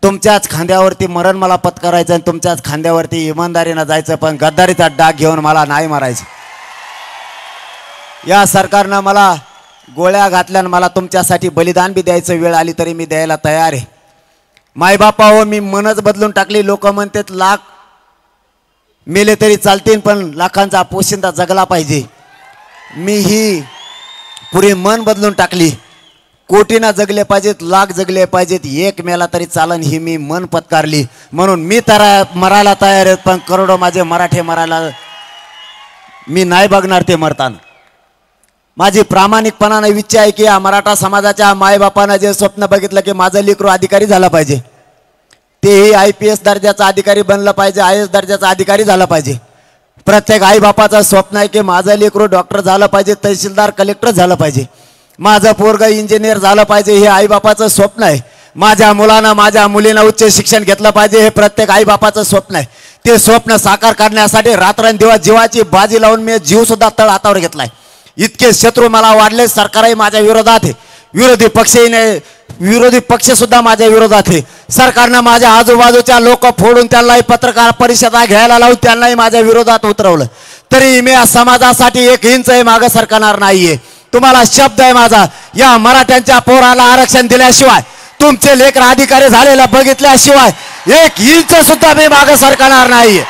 तुमच्याच खांद्यावरती मरण मला पत्करायचं आणि तुमच्याच खांद्यावरती इमानदारीनं जायचं, पण गद्दारीचा डाग घेऊन मला नाही मारायचं. या सरकारनं मला गोळ्या घातल्यानं मला तुमच्यासाठी बलिदान बी द्यायचं वेळ आली तरी मी द्यायला तयार आहे. मायबापा हो, मी मनच बदलून टाकली. लोक म्हणतात लाख मेले तरी चालतील, पण लाखांचा पोशिंदा जगला पाहिजे. मी ही पुरी मन बदलून टाकली. कोटीना जगले पाहिजेत, लाख जगले पाहिजेत, एक मेला तरी चालन ही मी मन पत्कारली. म्हणून मी मरायला तयार आहे, पण करोडो माझे मराठे मरायला मी नाही बघणार ते मरताना. माझी प्रामाणिकपणाने इच्छा आहे की या मराठा समाजाच्या मायबापानं जे स्वप्न बघितलं की माझं लेकरू अधिकारी झाला पाहिजे, तेही IPS दर्जाचा अधिकारी बनलं पाहिजे, IAS दर्जाचा अधिकारी झाला पाहिजे. प्रत्येक आईबापाचं स्वप्न आहे की माझं लेकरू डॉक्टर झालं पाहिजे, तहसीलदार कलेक्टर झालं पाहिजे, माझं पोरगं इंजिनियर झालं पाहिजे, हे आईबापाचं स्वप्न आहे. माझ्या मुलानं माझ्या मुलीनं उच्च शिक्षण घेतलं पाहिजे, हे प्रत्येक आईबापाचं स्वप्न आहे. ते स्वप्न साकार करण्यासाठी रात्रंदिवस जीवाची बाजी लावून मी जीव सुद्धा तळ हातावर घेतलाय. इतके शत्रू मला वाढले, सरकारही माझ्या विरोधात आहे, विरोधी पक्षही नाही, विरोधी पक्ष सुद्धा माझ्या विरोधात आहे. सरकारनं माझ्या आजूबाजूच्या लोक फोडून त्यांनाही पत्रकार परिषदा घ्यायला लावून त्यांनाही माझ्या विरोधात उतरवलं, तरी मी या समाजासाठी एक इंचही मागं सरकणार नाहीये. तुम्हाला शब्द आहे माझा, या मराठ्यांच्या पोराला आरक्षण दिल्याशिवाय, तुमचे लेकर अधिकारी झालेला बघितल्याशिवाय एक इंच सुद्धा मी मागं सरकणार नाहीये.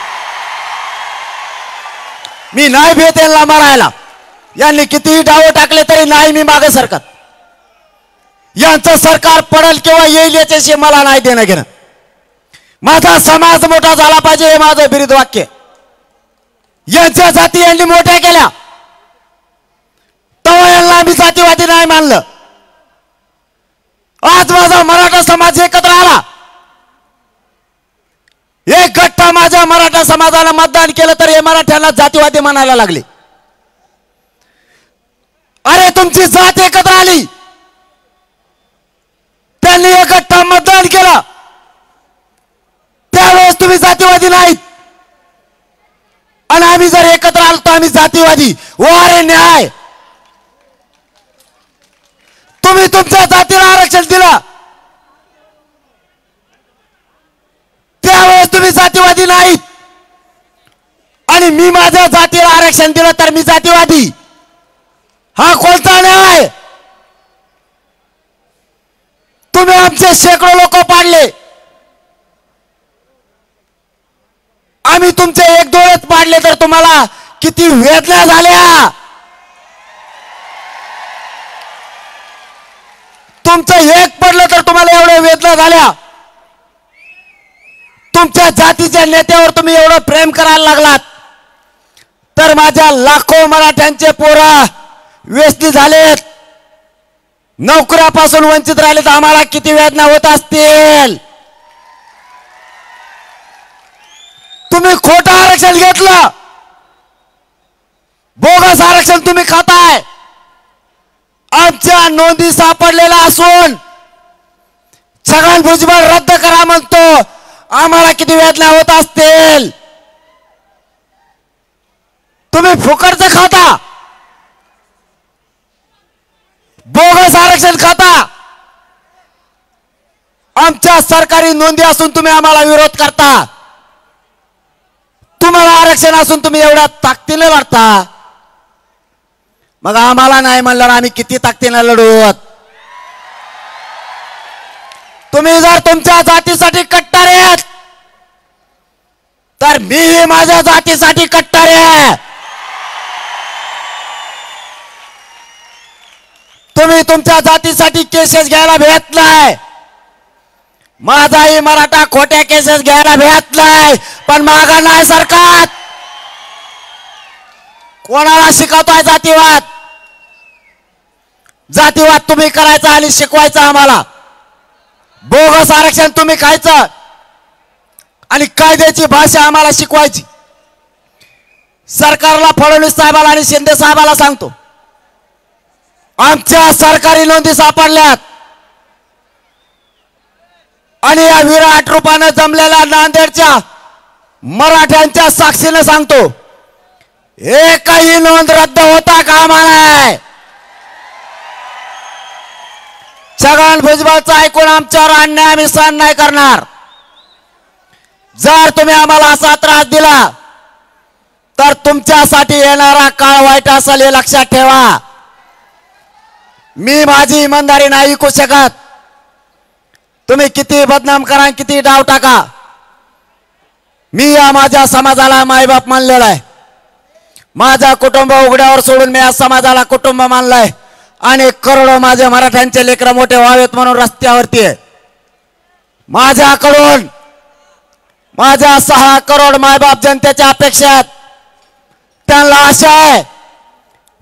मी नाही भेट यांना मारायला. यांनी कितीही डाव टाकले तरी नाही मी मागे सरकत. यांचं सरकार पडेल किंवा येईल याच्याशी मला नाही देणं घेणं. माझा समाज मोठा झाला पाहिजे हे माझं बिरीद वाक्य. यांच्या जाती यांनी मोठ्या केल्या, तेव्हा यांना आम्ही जातीवादी नाही मानलं. आज माझा मराठा समाज एकत्र आला, एक गट्टा माझ्या मराठा समाजाला मतदान केलं तर हे मराठ्यांना जातीवादी म्हणायला लागले. अरे तुमची जात एकत्र आली, त्यांनी एक गट्टा मतदान केलं, त्यावेळेस तुम्ही जातीवादी नाहीत. आणि आम्ही जर एकत्र आलो तर आम्ही जातीवादी. वारे न्याय. तुम्ही तुमच्या जातीला आरक्षण दिलं, त्यावेळेस तुम्ही जातीवादी नाहीत. आणि मी माझ्या जातीला आरक्षण दिलं तर मी जातीवादी. हा कोणता न्याय? तुम्ही आमचे शेकडो लोक पाडले, आम्ही तुमचे एक दोनच पाडले तर तुम्हाला किती वेदना झाल्या. तुमचं एक पडलं तर तुम्हाला एवढ्या वेदना झाल्या. तुमच्या जातीच्या नेत्यावर तुम्ही एवढं प्रेम करायला लागलात तर माझ्या लाखो मराठ्यांचे पोरं व्यसनी झालेत, नोकऱ्यापासून वंचित राहिले तर आम्हाला किती वेदना होत असतील. तुम्ही खोटं आरक्षण घेतलं, बोगस आरक्षण तुम्ही खाताय. आमच्या नोंदी सापडलेला असून छगन भुजबळ रद्द करा म्हणतो, आम्हाला किती वेदना होत असतील. तुम्ही फुकटचं खाता, बोगस आरक्षण खाता. आमच्या सरकारी नोंदी असून तुम्ही आम्हाला विरोध करता. तुम्हाला आरक्षण असून तुम्ही एवढ्या ताकदीने लढता, मग आम्हाला नाही म्हणल्यावर आम्ही किती ताकदीने लढूत. तुम्ही जर तुमच्या जातीसाठी कट्टर आहेत तर मी माझ्या जातीसाठी कट्टर आहे. तुम्ही तुमच्या जातीसाठी केसेस घ्यायला भेट नाही, माझाही मराठा खोट्या केसेस घ्यायला भेट नाही, पण मागा नाही सरकार. कोणाला शिकवतोय जातीवाद? जातीवाद तुम्ही करायचा आणि शिकवायचा आम्हाला. बोगस आरक्षण तुम्ही खायचं आणि कायद्याची भाषा आम्हाला शिकवायची. सरकारला, फडणवीस साहेबाला आणि शिंदे साहेबाला सांगतो, आमच्या सरकारी नोंदी सापडल्यात आणि या विराट रूपानं जमलेल्या नांदेडच्या मराठ्यांच्या साक्षीनं सांगतो, एकही नोंद रद्द होता कामा नये. छगन भुजबळचं ऐकून आमच्यावर अन्याय आम्ही सहन नाही करणार. जर तुम्ही आम्हाला असा त्रास दिला तर तुमच्यासाठी येणारा काळ वाईट असेल हे लक्षात ठेवा. मी माझी इमानदारी नाही ऐकू शकत. तुम्ही किती बदनाम करा, किती डाव टाका, मी या माझ्या समाजाला मायबाप मानलेला आहे. माझा कुटुंब उघड्यावर सोडून मी या समाजाला कुटुंब मानलाय आणि करोडो माझे मराठ्यांचे लेकरं मोठे व्हावेत म्हणून रस्त्यावरती आहे. माझ्याकडून माझ्या 6 करोड मायबाप जनतेच्या अपेक्षा आहेत. त्यांना आशा आहे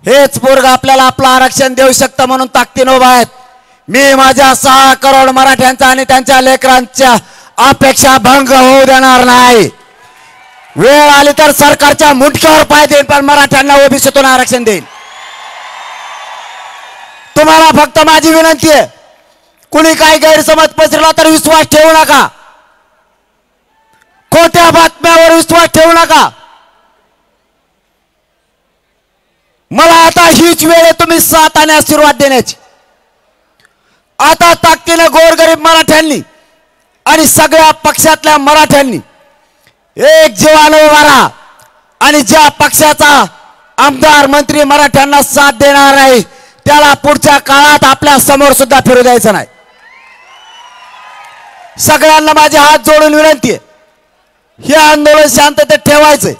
हेच पोरग आपल्याला आपलं आरक्षण देऊ शकतं म्हणून ताकदीने उभा आहेत. मी माझ्या 6 करोड मराठ्यांचा आणि त्यांच्या लेकरांच्या अपेक्षा भंग होऊ देणार नाही. वेळ आली तर सरकारच्या मुंडक्यावर पाय देईन, पण मराठ्यांना ओबीसीतून आरक्षण देईन. तुम्हाला फक्त माझी विनंती आहे, कुणी काही गैरसमज पसरला तर विश्वास ठेवू नका, खोट्या बातम्यावर विश्वास ठेवू नका. मला आता हीच वेळ आहे तुम्ही साथ आणि आशीर्वाद देण्याची. आता ताकदीने गोरगरीब मराठ्यांनी आणि सगळ्या पक्षातल्या मराठ्यांनी एक जीवाने उभा राहा आणि ज्या पक्षाचा आमदार मंत्री मराठ्यांना साथ देणार नाही त्याला पुढच्या काळात आपल्या समोर सुद्धा फिरू द्यायचं नाही. सगळ्यांना माझे हात जोडून विनंती आहे, हे आंदोलन शांततेत ठेवायचंय.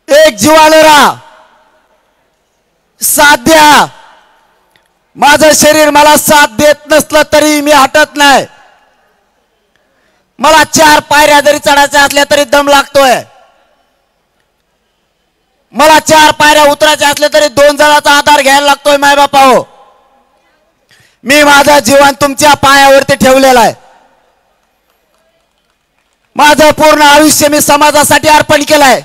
एक जीवाने राहा, साथ द्या. माझं शरीर मला साथ देत नसलं तरी मी हटत नाही. मला 4 पायऱ्या जरी चढायच्या असल्या तरी दम लागतोय. मला 4 पायऱ्या उतरायच्या असल्या तरी 2 जणांचा आधार घ्यायला लागतोय. मायबापा हो, मी माझं जीवन तुमच्या पायावरती ठेवलेलं आहे. माझं पूर्ण आयुष्य मी समाजासाठी अर्पण केलंय.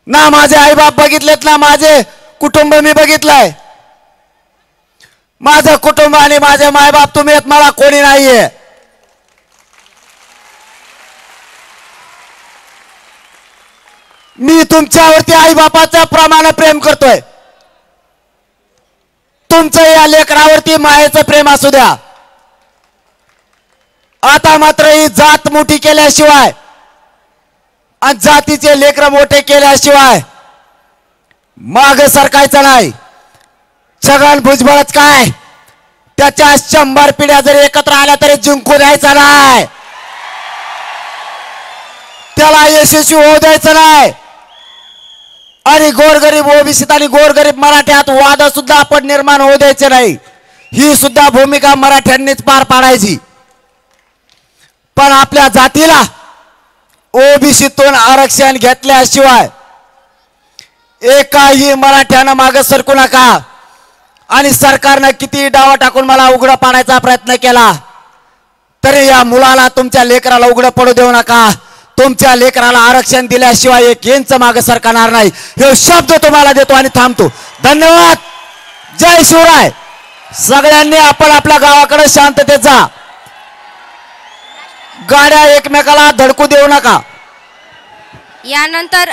ना माझे आईबाप बघितलेत, ना माझे कुटुंब मी बघितलंय. माझं कुटुंब आणि माझे मायबाप तुम्ही आहेत, मला कोणी नाहीये. मी तुमच्यावरती आईबापाच्या प्रमाणे प्रेम करतोय. तुमचं या लेकरावरती मायेचं प्रेम असू द्या. आता मात्र ही जात मोठी केल्याशिवाय आणि जातीचे लेकर मोठे केल्याशिवाय माग सरकायचं नाही. छगन भुजबळच काय, त्याच्या 100 पिढ्या जरी एकत्र आल्या तरी जिंकू द्यायचा नाही, त्याला यशस्वी होऊ द्यायचं नाही. आणि गोरगरीब ओबीसीत आणि गोरगरीब मराठ्यात वाद सुद्धा आपण निर्माण होऊ द्यायचे नाही. ही सुद्धा भूमिका मराठ्यांनीच पार पाडायची. पण आपल्या जातीला ओबीसीतून आरक्षण घेतल्याशिवाय एकाही मराठ्यानं मागे सरकू नका. आणि सरकारनं किती डावा टाकून मला उघडं पाडायचा प्रयत्न केला तरी या मुलाला, तुमच्या लेकराला उघडं पडू देऊ नका. तुमच्या लेकराला आरक्षण दिल्याशिवाय 1 इंच मागे सरकणार नाही, हे शब्द तुम्हाला देतो आणि थांबतो. धन्यवाद. जय शिवराय. सगळ्यांनी आपण आपल्या गावाकडे शांततेत जा. गाड्या एकमेकाला धडकू देऊ नका. यानंतर